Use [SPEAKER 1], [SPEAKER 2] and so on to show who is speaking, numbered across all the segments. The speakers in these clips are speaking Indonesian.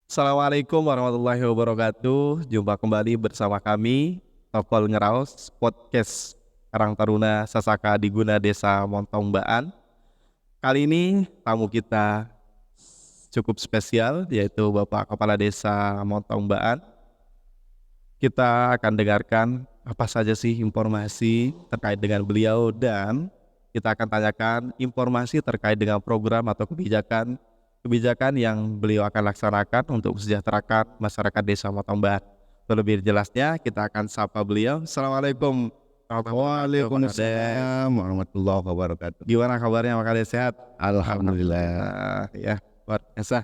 [SPEAKER 1] Assalamualaikum warahmatullahi wabarakatuh. Jumpa kembali bersama kami Tokol Ngeraos Podcast Karang Taruna Sasaka Diguna Desa Montongbaan. Kali ini tamu kita cukup spesial, yaitu Bapak Kepala Desa Montongbaan. Kita akan dengarkan apa saja sih informasi terkait dengan beliau, dan kita akan tanyakan informasi terkait dengan program atau kebijakan yang beliau akan laksanakan untuk mesejahterakan masyarakat Desa Montongbaan. Terlebih jelasnya kita akan sapa beliau. Assalamualaikum warahmatullahi wabarakatuh, Pak Kades.
[SPEAKER 2] Waalaikumsalam warahmatullahi wabarakatuh.
[SPEAKER 1] Gimana kabarnya Pak Kades, sehat?
[SPEAKER 2] Alhamdulillah.
[SPEAKER 1] Alhamdulillah, ya, luar biasa.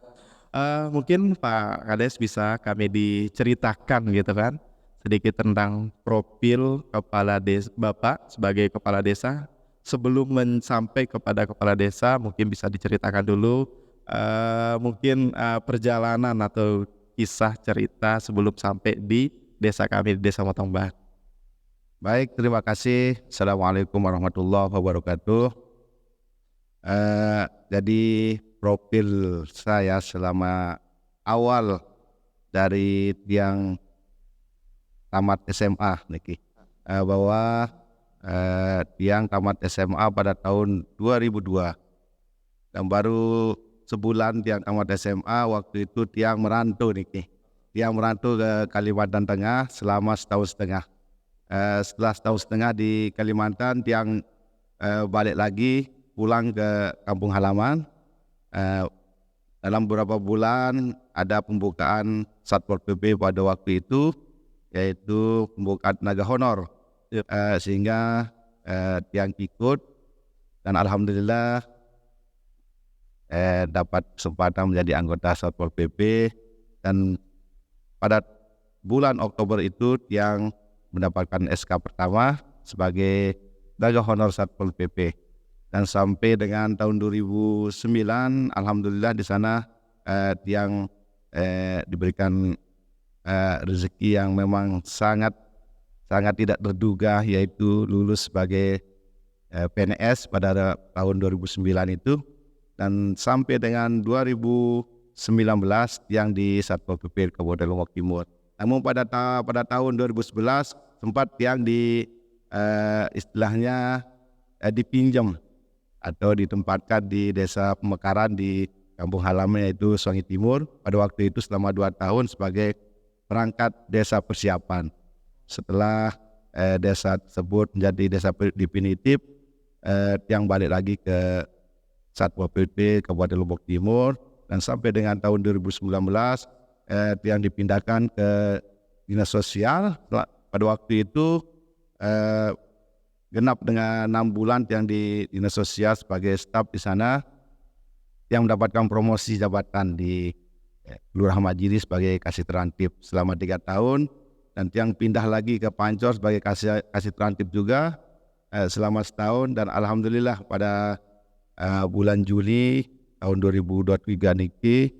[SPEAKER 1] Mungkin Pak Kades bisa kami diceritakan gitu kan sedikit tentang profil kepala desa Bapak sebagai kepala desa. Sebelum sampai kepada kepala desa, mungkin bisa diceritakan dulu mungkin perjalanan atau kisah cerita sebelum sampai di desa kami, di Desa Montongbaan.
[SPEAKER 2] Baik, terima kasih. Assalamualaikum warahmatullahi wabarakatuh. Jadi profil saya selama awal dari yang tamat SMA niki, bahwa tiang tamat SMA pada tahun 2002 dan baru sebulan tiang tamat SMA. Waktu itu tiang merantau niki. Tiang merantau ke Kalimantan Tengah selama setahun setengah. Setelah setahun setengah di Kalimantan, tiang balik lagi pulang ke kampung halaman. Dalam beberapa bulan ada pembukaan Satpol PP pada waktu itu, yaitu pembukaan tenaga honor.
[SPEAKER 1] Yep.
[SPEAKER 2] Sehingga tiang ikut dan alhamdulillah dapat kesempatan menjadi anggota Satpol PP, dan pada bulan Oktober itu tiang mendapatkan SK pertama sebagai tenaga honor Satpol PP. Dan sampai dengan tahun 2009 alhamdulillah di sana tiang diberikan rezeki yang memang sangat tidak terduga, yaitu lulus sebagai PNS pada tahun 2009 itu. Dan sampai dengan 2019 tiang di Satpol PP Kabupaten Lombok Timur. Namun pada tahun 2011 sempat tiang istilahnya dipinjam atau ditempatkan di desa pemekaran di kampung halaman, yaitu Songi Timur. Pada waktu itu selama 2 tahun sebagai perangkat desa persiapan. Setelah desa tersebut menjadi desa definitif, tiang balik lagi ke Satpol PP Kabupaten Lombok Timur, dan sampai dengan tahun 2019 tiang dipindahkan ke dinas sosial. Pada waktu itu genap dengan 6 bulan tiang di dinas sosial sebagai staf di sana. Tiang mendapatkan promosi jabatan di Lurah Majiri sebagai kasih terantip selama 3 tahun, dan tiang pindah lagi ke Pancor sebagai kasih terantip juga selama setahun. Dan alhamdulillah pada bulan Juli tahun 2023 niki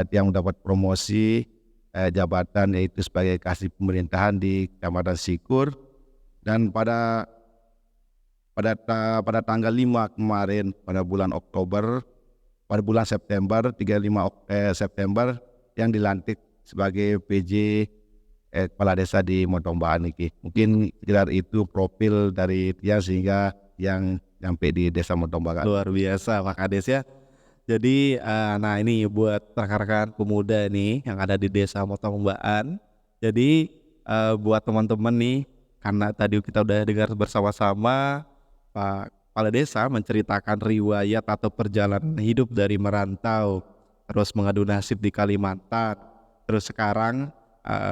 [SPEAKER 2] tiang mendapat promosi jabatan, yaitu sebagai kasih pemerintahan di Kecamatan Sikur. Dan pada tanggal 5 kemarin, pada bulan September, 35 September, yang dilantik sebagai PJ Kepala Desa di Montongbaan niki. Mungkin sekedar itu profil dari tiang sehingga yang sampai di Desa Montongbaan.
[SPEAKER 1] Luar biasa Pak Kades ya. Jadi nah ini buat rekan-rekan pemuda nih yang ada di Desa Montongbaan. Jadi buat teman-teman nih, karena tadi kita udah dengar bersama-sama Pak Kepala Desa menceritakan riwayat atau perjalanan hidup dari merantau, terus mengadu nasib di Kalimantan, terus sekarang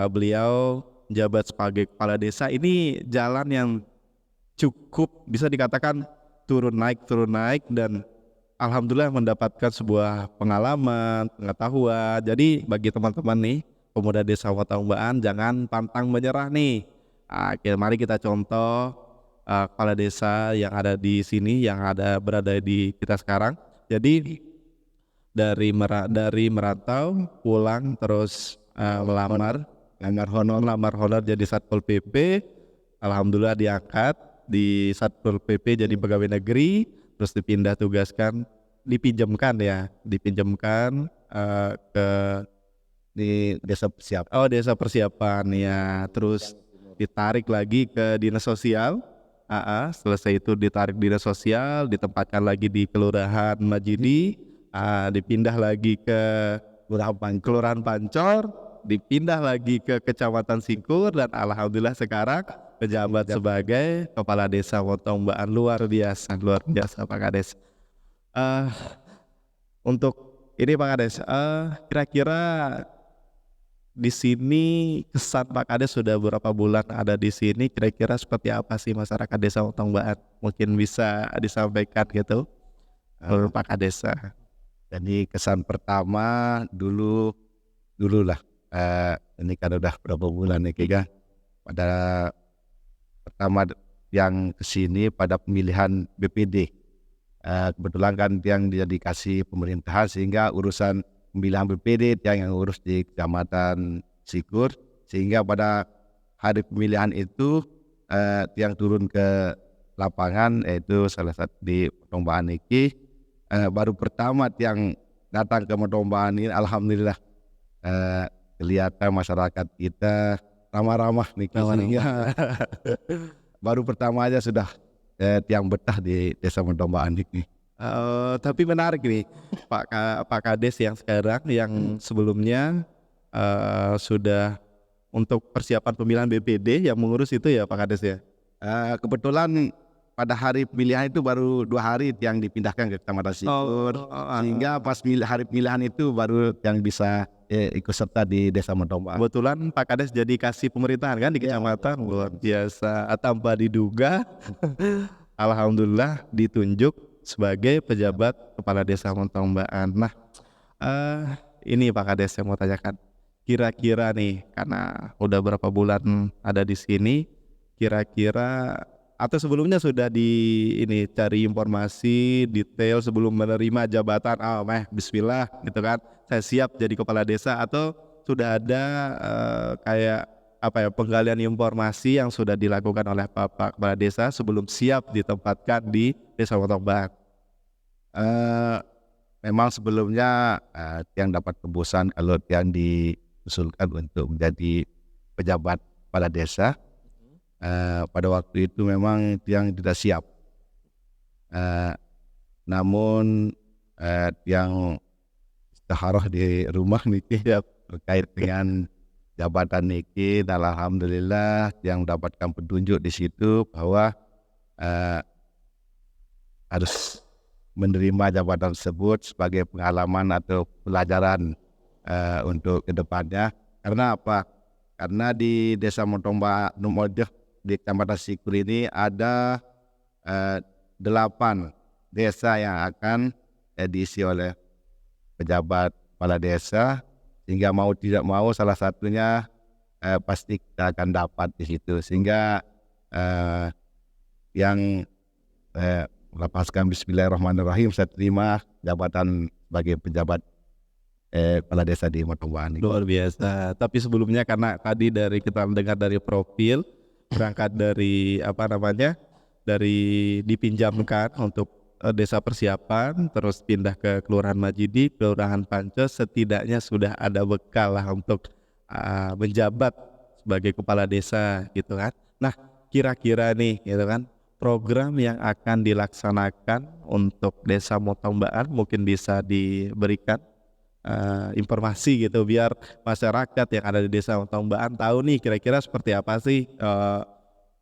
[SPEAKER 1] beliau menjabat sebagai Kepala Desa. Ini jalan yang cukup bisa dikatakan turun naik, dan alhamdulillah mendapatkan sebuah pengalaman, pengetahuan. Jadi bagi teman-teman nih pemuda Desa Montongbaan, jangan pantang menyerah nih. Mari kita contoh kepala desa yang ada di sini, yang berada di kita sekarang. Jadi dari merantau pulang, terus melamar honor jadi Satpol PP. Alhamdulillah diangkat di Satpol PP jadi pegawai negeri, terus dipinjamkan ke
[SPEAKER 2] di desa persiapan.
[SPEAKER 1] Oh, desa persiapan ya. Terus ditarik lagi ke dinas sosial. Selesai itu ditarik dinas sosial, ditempatkan lagi di Kelurahan Majidi, dipindah lagi ke Kelurahan Pancor, dipindah lagi ke Kecamatan Singkur, dan alhamdulillah sekarang menjabat sebagai Kepala Desa Motombaan. Luar biasa Pak Kades. Eh, untuk ini Pak Kades, kira-kira di sini kesan Pak Kades sudah berapa bulan ada di sini, kira-kira seperti apa sih masyarakat Desa Motombaan? Mungkin bisa disampaikan gitu menurut Pak Kades.
[SPEAKER 2] Jadi kesan pertama dulu lah, ini kan udah berapa bulan nih kan, pada pertama yang kesini pada pemilihan BPD. Kebetulan kan yang dia dikasih pemerintahan, sehingga urusan pemilihan BPD yang urus di Kecamatan Sikur, sehingga pada hari pemilihan itu yang turun ke lapangan, yaitu salah satu di Motombaan ini, baru pertama yang datang ke Motombaan ini, alhamdulillah kelihatan masyarakat kita ramah-ramah nih. Baru pertama aja sudah tiang betah di Desa Motombaan ini.
[SPEAKER 1] Tapi menarik nih Pak Kades yang sekarang, yang sebelumnya sudah untuk persiapan pemilihan BPD yang mengurus itu ya Pak Kades ya.
[SPEAKER 2] Kebetulan pada hari pemilihan itu baru 2 hari yang dipindahkan ke Kecamatan Sikur, sehingga pas hari pemilihan itu baru yang bisa ikut serta di Desa Motombaan.
[SPEAKER 1] Kebetulan Pak Kades jadi kasih pemerintahan kan di kecamatan. Luar biasa, tanpa diduga alhamdulillah ditunjuk sebagai pejabat Kepala Desa Motombaan. Nah, ini Pak Kades saya mau tanyakan, kira-kira nih karena udah berapa bulan ada di sini, kira-kira atau sebelumnya sudah cari informasi detail sebelum menerima jabatan, bismillah gitu kan, saya siap jadi kepala desa, atau sudah ada kayak penggalian informasi yang sudah dilakukan oleh Bapak Kepala Desa sebelum siap ditempatkan di Desa Motombaan?
[SPEAKER 2] Memang sebelumnya yang dapat tebusan kalau yang diusulkan untuk menjadi pejabat kepala desa, pada waktu itu memang yang tidak siap. Namun yang istiharoh di rumah nih terkait dengan jabatan niki, dan alhamdulillah yang mendapatkan petunjuk di situ bahwa harus menerima jabatan tersebut sebagai pengalaman atau pelajaran untuk kedepannya. Karena apa? Karena di Desa Motombaan di Kecamatan Sikur ini ada 8 desa yang akan diisi oleh pejabat kepala desa, sehingga mau tidak mau salah satunya pasti kita akan dapat di situ, sehingga yang lepaskan bismillahirrahmanirrahim, saya terima jabatan sebagai pejabat kepala desa di Motombaan.
[SPEAKER 1] Luar biasa. Tapi sebelumnya, karena tadi kita dengar dari profil, berangkat dari dari dipinjamkan untuk desa persiapan, terus pindah ke Kelurahan Majidi, Kelurahan Pancor, setidaknya sudah ada bekal lah untuk menjabat sebagai kepala desa gitu kan. Nah, kira-kira nih gitu kan, program yang akan dilaksanakan untuk Desa Motombaan mungkin bisa diberikan informasi gitu, biar masyarakat yang ada di Desa Motombaan tahu nih kira-kira seperti apa sih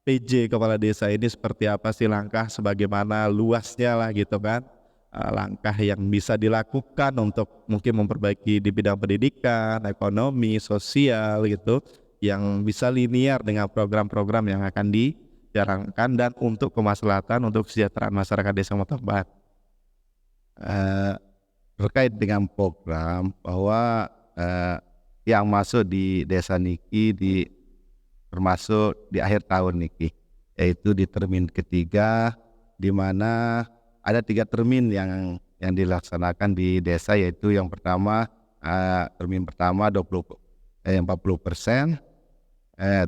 [SPEAKER 1] PJ kepala desa ini, seperti apa sih langkah, sebagaimana luasnya lah gitu kan, langkah yang bisa dilakukan untuk mungkin memperbaiki di bidang pendidikan, ekonomi, sosial gitu, yang bisa linear dengan program-program yang akan dijalankan dan untuk kemaslahatan, untuk kesejahteraan masyarakat Desa Motombaan.
[SPEAKER 2] Terkait dengan program, bahwa yang masuk di desa niki termasuk di akhir tahun niki, yaitu di termin ketiga, di mana ada 3 termin yang dilaksanakan di desa, yaitu yang pertama termin pertama 40%,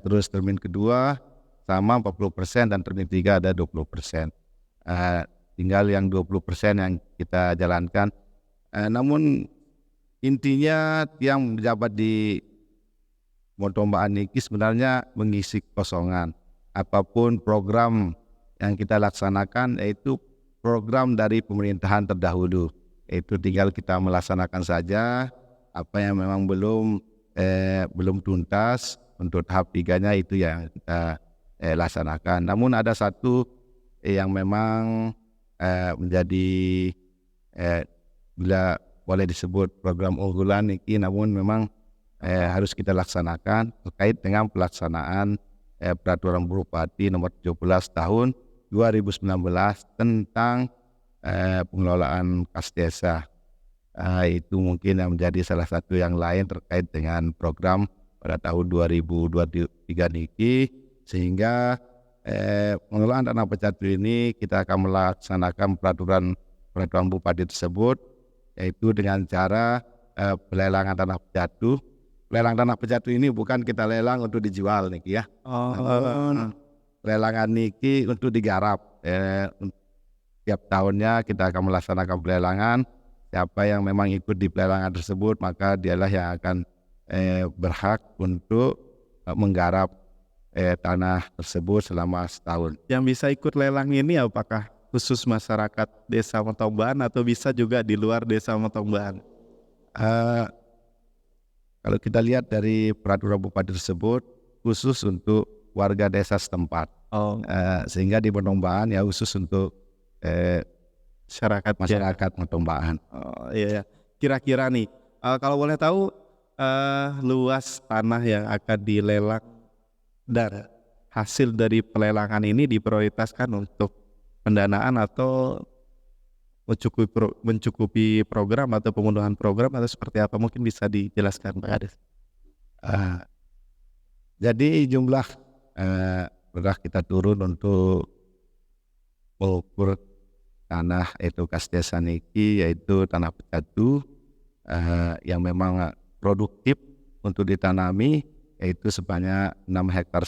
[SPEAKER 2] terus termin kedua sama 40%, dan termin 3 ada 20%. Tinggal yang 20% yang kita jalankan. Namun intinya yang menjabat di Motombaan niki sebenarnya mengisi kosongan. Apapun program yang kita laksanakan yaitu program dari pemerintahan terdahulu. Itu tinggal kita melaksanakan saja apa yang memang belum tuntas untuk tahap 3-nya itu yang kita laksanakan. Namun ada satu yang memang menjadi bila boleh disebut program unggulan niki, namun memang harus kita laksanakan terkait dengan pelaksanaan Peraturan Bupati Nomor 17 Tahun 2019 tentang pengelolaan kas desa. Itu mungkin yang menjadi salah satu yang lain terkait dengan program pada tahun 2023 niki, sehingga pengelolaan dana pecatu ini kita akan melaksanakan peraturan Bupati tersebut, yaitu dengan cara pelelangan tanah pecatu. Lelang tanah pecatu ini bukan kita lelang untuk dijual niki ya. Namun lelangan niki untuk digarap. Tiap tahunnya kita akan melaksanakan pelelangan. Siapa yang memang ikut di pelelangan tersebut, maka dialah yang akan berhak untuk menggarap tanah tersebut selama setahun.
[SPEAKER 1] Yang bisa ikut lelang ini apakah khusus masyarakat Desa Motombaan atau bisa juga di luar Desa Motombaan?
[SPEAKER 2] Kalau kita lihat dari peraturan bupati tersebut khusus untuk warga desa setempat, sehingga di Motombaan ya khusus untuk masyarakat Motombaan.
[SPEAKER 1] Iya. Kira-kira nih, kalau boleh tahu luas tanah yang akan dilelang dan hasil dari pelelangan ini diprioritaskan untuk pendanaan atau mencukupi program atau pemenuhan program atau seperti apa, mungkin bisa dijelaskan Pak Kades?
[SPEAKER 2] Jadi jumlah sudah kita turun untuk mengukur tanah itu kas desa niki, yaitu tanah pecatu yang memang produktif untuk ditanami, yaitu sebanyak 6,5 hektar.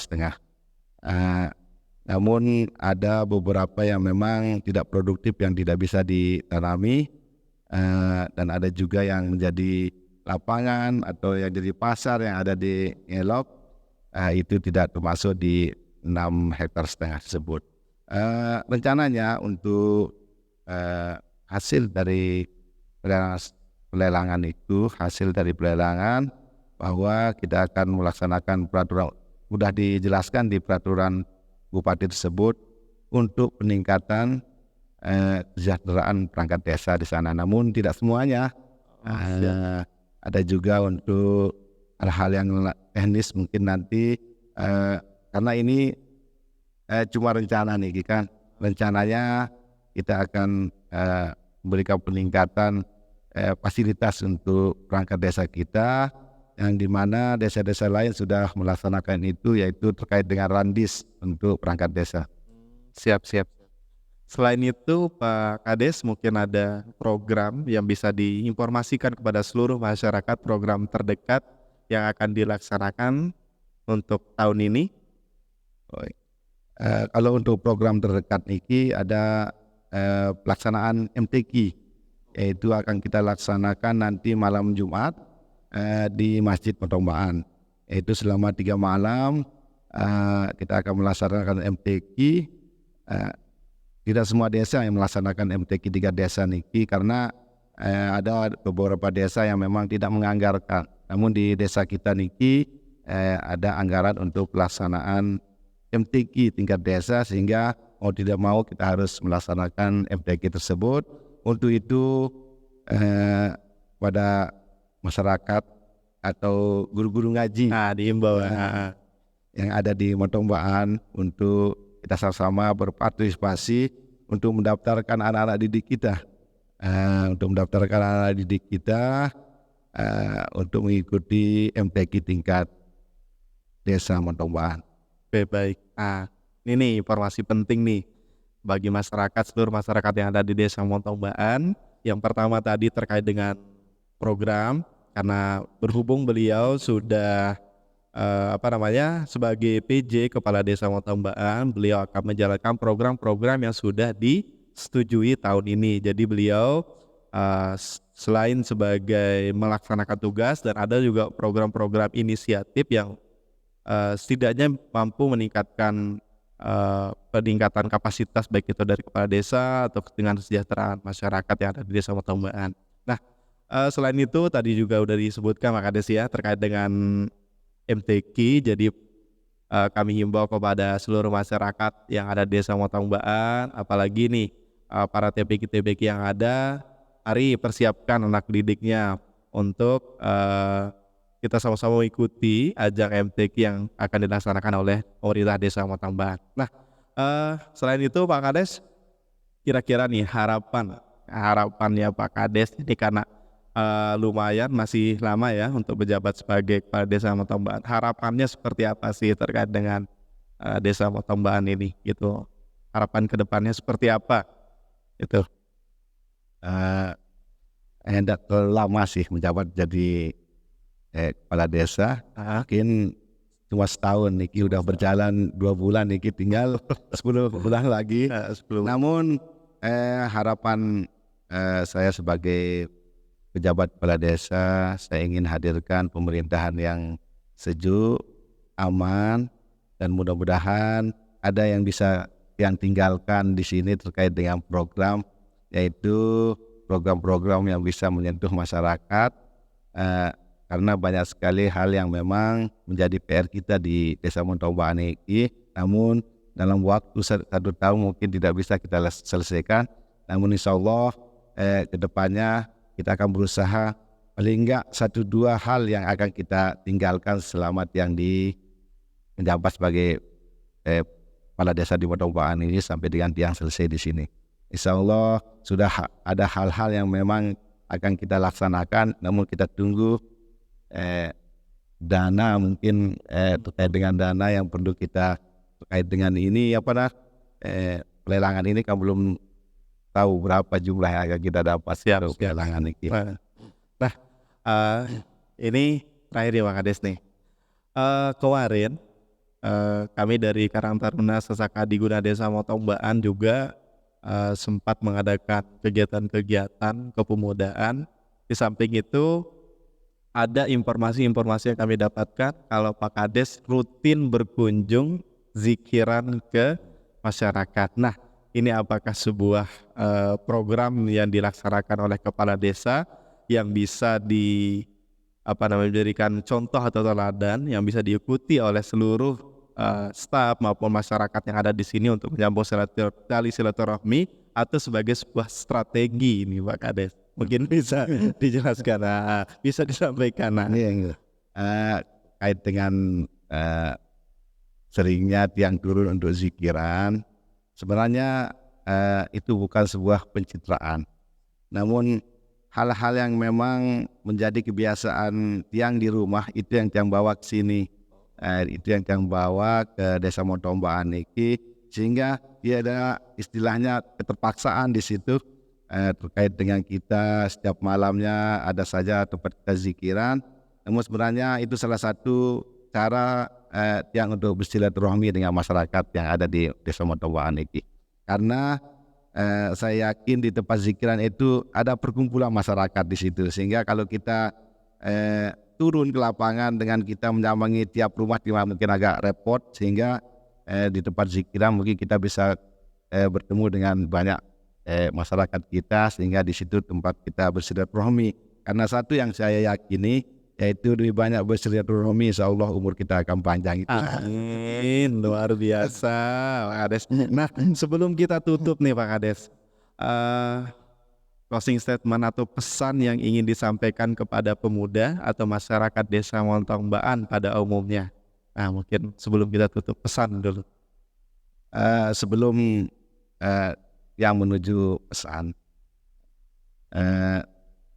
[SPEAKER 2] Namun ada beberapa yang memang tidak produktif yang tidak bisa ditanami, dan ada juga yang menjadi lapangan atau yang jadi pasar yang ada di Ngelop, itu tidak termasuk di 6,5 hektar tersebut. Rencananya untuk hasil dari pelelangan itu, hasil dari pelelangan bahwa kita akan melaksanakan peraturan, sudah dijelaskan di peraturan Bupati tersebut untuk peningkatan kesejahteraan perangkat desa di sana. Namun tidak semuanya, ada juga untuk hal-hal yang teknis mungkin nanti, karena ini cuma rencana nih kan. Rencananya kita akan memberikan peningkatan fasilitas untuk perangkat desa kita, yang dimana desa-desa lain sudah melaksanakan itu, yaitu terkait dengan randis untuk perangkat desa.
[SPEAKER 1] Siap. Selain itu Pak Kades, mungkin ada program yang bisa diinformasikan kepada seluruh masyarakat, program terdekat yang akan dilaksanakan untuk tahun ini?
[SPEAKER 2] Kalau untuk program terdekat niki ada pelaksanaan MTQ, yaitu akan kita laksanakan nanti malam Jumat di Masjid Motombaan, yaitu selama 3 malam kita akan melaksanakan MTQ. Tidak semua desa yang melaksanakan MTQ 3 desa niki, karena ada beberapa desa yang memang tidak menganggarkan. Namun di desa kita niki ada anggaran untuk pelaksanaan MTQ tingkat desa, sehingga mau tidak mau kita harus melaksanakan MTQ tersebut. Untuk itu pada masyarakat atau guru-guru ngaji
[SPEAKER 1] Diimbau
[SPEAKER 2] yang ada di Motombaan untuk kita sama-sama berpartisipasi untuk mendaftarkan anak-anak didik kita, untuk mengikuti MTQ tingkat desa Motombaan.
[SPEAKER 1] Baik. Ini nih informasi penting nih bagi masyarakat, seluruh masyarakat yang ada di Desa Motombaan. Yang pertama tadi terkait dengan program, karena berhubung beliau sudah sebagai PJ Kepala Desa Motombaan, beliau akan menjalankan program-program yang sudah disetujui tahun ini. Jadi beliau selain sebagai melaksanakan tugas dan ada juga program-program inisiatif yang setidaknya mampu meningkatkan peningkatan kapasitas baik itu dari kepala desa atau dengan kesejahteraan masyarakat yang ada di Desa Motombaan. Nah, selain itu tadi juga udah disebutkan Pak Kades ya terkait dengan MTQ. Jadi kami himbau kepada seluruh masyarakat yang ada di Desa Motombaan, apalagi nih para TPQ-TPQ yang ada, mari persiapkan anak didiknya untuk kita sama-sama mengikuti ajang MTQ yang akan dilaksanakan oleh pemerintah Desa Motombaan. Nah, selain itu Pak Kades, kira-kira nih harapannya Pak Kades ini karena lumayan masih lama ya untuk menjabat sebagai kepala Desa Motombaan. Harapannya seperti apa sih terkait dengan Desa Motombaan ini gitu? Harapan kedepannya seperti apa? Itu.
[SPEAKER 2] Eh, Hendak terlalu lama sih menjabat jadi kepala desa. Mungkin cuma setahun niki udah berjalan 2 bulan niki tinggal 10 bulan lagi. Namun harapan saya sebagai pejabat kepala desa, saya ingin hadirkan pemerintahan yang sejuk, aman, dan mudah-mudahan ada yang bisa yang tinggalkan di sini terkait dengan program, yaitu program-program yang bisa menyentuh masyarakat, karena banyak sekali hal yang memang menjadi PR kita di Desa Motombaan ini. Namun dalam waktu 1 tahun mungkin tidak bisa kita selesaikan. Namun insya Allah kedepannya kita akan berusaha paling enggak 1-2 hal yang akan kita tinggalkan selama yang di menjabat sebagai kepala desa di Motombaan ini sampai dengan yang selesai di sini. Insya Allah sudah ada hal-hal yang memang akan kita laksanakan, namun kita tunggu dana mungkin terkait dengan dana yang perlu kita terkait dengan ini pelelangan ini kan belum tahu berapa jumlah yang akan kita dapat untuk pelelangan ini.
[SPEAKER 1] Nah, ini terakhir ya Pak Kades nih. Kemarin kami dari Karang Taruna Sesaka Diguna Desa Motombaan juga sempat mengadakan kegiatan-kegiatan kepemudaan. Di samping itu ada informasi-informasi yang kami dapatkan kalau Pak Kades rutin berkunjung zikiran ke masyarakat. Nah, ini apakah sebuah program yang dilaksanakan oleh kepala desa yang bisa dijadikan contoh atau teladan yang bisa diikuti oleh seluruh staf maupun masyarakat yang ada di sini untuk menyambung tali silaturahmi atau sebagai sebuah strategi ini Pak Kades? Mungkin bisa dijelaskan, bisa disampaikan.
[SPEAKER 2] Kait dengan seringnya tiang turun untuk zikiran, sebenarnya itu bukan sebuah pencitraan, namun hal-hal yang memang menjadi kebiasaan tiang di rumah itu yang tiang bawa ke sini, itu yang tiang bawa ke Desa Motombaan ini, sehingga dia ada istilahnya keterpaksaan di situ terkait dengan kita setiap malamnya ada saja tempat kita zikiran. Namun sebenarnya itu salah satu cara tiang untuk bersilaturahmi dengan masyarakat yang ada di Desa Motombaan ini. Karena saya yakin di tempat zikiran itu ada perkumpulan masyarakat di situ, sehingga kalau kita turun ke lapangan dengan kita menyambangi tiap rumah mungkin agak repot, sehingga di tempat zikiran mungkin kita bisa bertemu dengan banyak masyarakat kita, sehingga di situ tempat kita bersilaturahmi. Karena satu yang saya yakini yaitu lebih banyak bersilaturahmi, insya Allah umur kita akan panjang.
[SPEAKER 1] Amin, luar biasa Pak Kades. Nah, sebelum kita tutup nih Pak Kades, closing statement atau pesan yang ingin disampaikan kepada pemuda atau masyarakat Desa Motombaan pada umumnya. Nah, mungkin sebelum kita tutup pesan dulu.
[SPEAKER 2] Sebelum yang menuju pesan,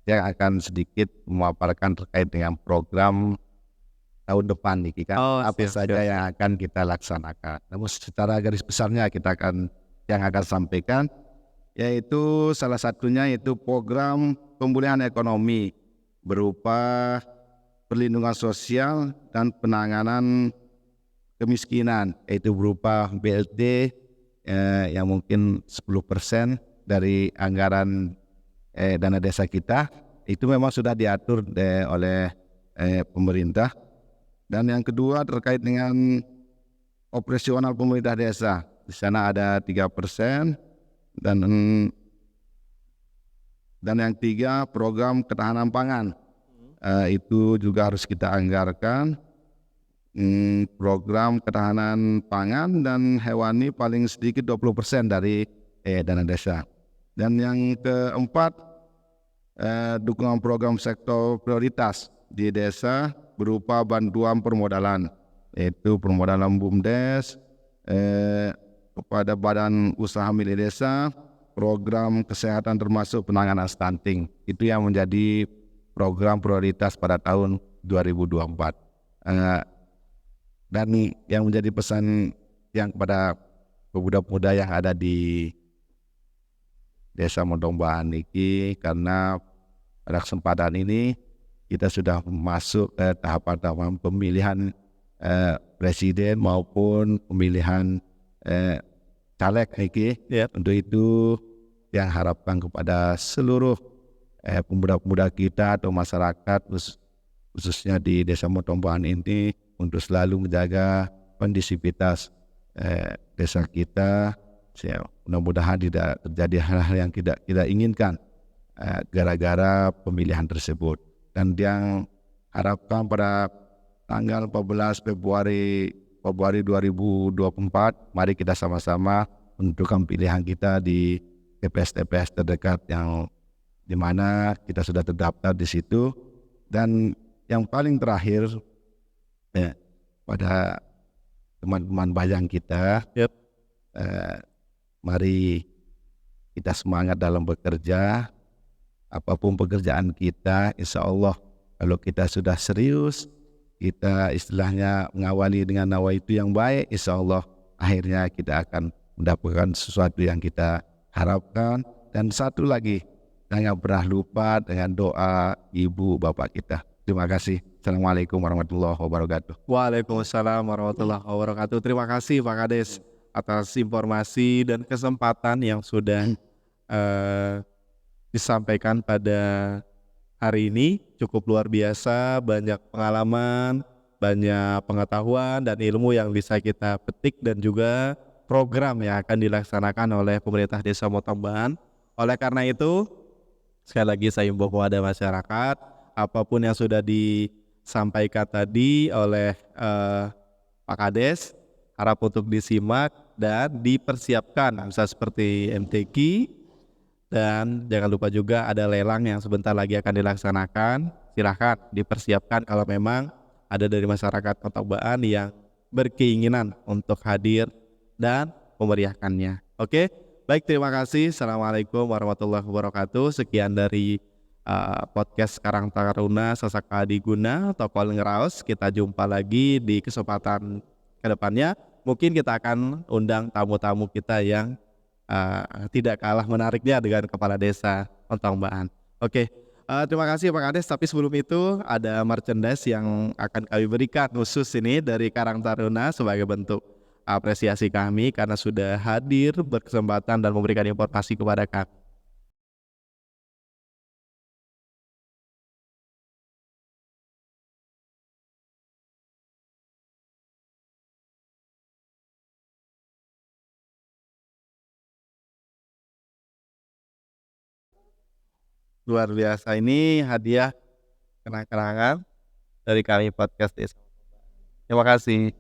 [SPEAKER 2] yang akan sedikit memaparkan terkait dengan program tahun depan nih kan, apa saja yang akan kita laksanakan. Namun secara garis besarnya yang akan sampaikan, yaitu salah satunya yaitu program pemulihan ekonomi berupa perlindungan sosial dan penanganan kemiskinan, yaitu berupa BLT yang mungkin 10% dari anggaran dana desa kita itu memang sudah diatur oleh pemerintah. Dan yang kedua terkait dengan operasional pemerintah desa, di sana ada 3%, dan yang tiga program ketahanan pangan. Itu juga harus kita anggarkan. Program ketahanan pangan dan hewani paling sedikit 20% dari dana desa. Dan yang keempat, dukungan program sektor prioritas di desa berupa bantuan permodalan, yaitu permodalan BUMDes kepada badan usaha milik desa, program kesehatan termasuk penanganan stunting. Itu yang menjadi program prioritas pada tahun 2024. Dan yang menjadi pesan yang kepada pemuda-pemuda yang ada di Desa Montong Baan ini, karena pada kesempatan ini kita sudah masuk ke tahapan-tahapan pemilihan presiden maupun pemilihan caleg ini. Untuk itu yang harapkan kepada seluruh pemuda-pemuda kita atau masyarakat khususnya di Desa Montong Baan ini untuk selalu menjaga kondisivitas desa kita. Mudah-mudahan tidak terjadi hal-hal yang tidak kita inginkan gara-gara pemilihan tersebut. Dan yang harapkan pada tanggal 14 Februari 2024, mari kita sama-sama menentukan pilihan kita di TPS-TPS terdekat yang dimana kita sudah terdaftar di situ. Dan yang paling terakhir, pada teman-teman Bayang kita, mari kita semangat dalam bekerja. Apapun pekerjaan kita, insya Allah kalau kita sudah serius, kita istilahnya mengawali dengan nawaitu yang baik, insya Allah akhirnya kita akan mendapatkan sesuatu yang kita harapkan. Dan satu lagi, jangan pernah lupa dengan doa ibu bapak kita. Terima kasih. Assalamualaikum warahmatullahi wabarakatuh.
[SPEAKER 1] Waalaikumsalam warahmatullahi wabarakatuh. Terima kasih Pak Kades atas informasi dan kesempatan yang sudah disampaikan pada hari ini. Cukup luar biasa, banyak pengalaman, banyak pengetahuan dan ilmu yang bisa kita petik, dan juga program yang akan dilaksanakan oleh pemerintah Desa Montong Baan. Oleh karena itu, sekali lagi saya himbau kepada masyarakat, apapun yang sudah disampaikan tadi oleh Pak Kades, harap untuk disimak dan dipersiapkan, bisa seperti MTQ. Dan jangan lupa juga ada lelang yang sebentar lagi akan dilaksanakan. Silahkan dipersiapkan kalau memang ada dari masyarakat Montong Baan yang berkeinginan untuk hadir dan memeriahkannya. Oke, baik, terima kasih. Assalamualaikum warahmatullahi wabarakatuh. Sekian dari podcast Karang Taruna Sasaka Adiguna Tokol Ngeraos. Kita jumpa lagi di kesempatan kedepannya. Mungkin kita akan undang tamu-tamu kita yang tidak kalah menariknya dengan kepala desa Montong Baan. Oke, terima kasih Pak Kades. Tapi sebelum itu ada merchandise yang akan kami berikan khusus ini dari Karang Taruna sebagai bentuk apresiasi kami karena sudah hadir berkesempatan dan memberikan informasi kepada kami. Luar biasa, ini hadiah kenang-kenangan dari kami podcast Desa. Terima kasih.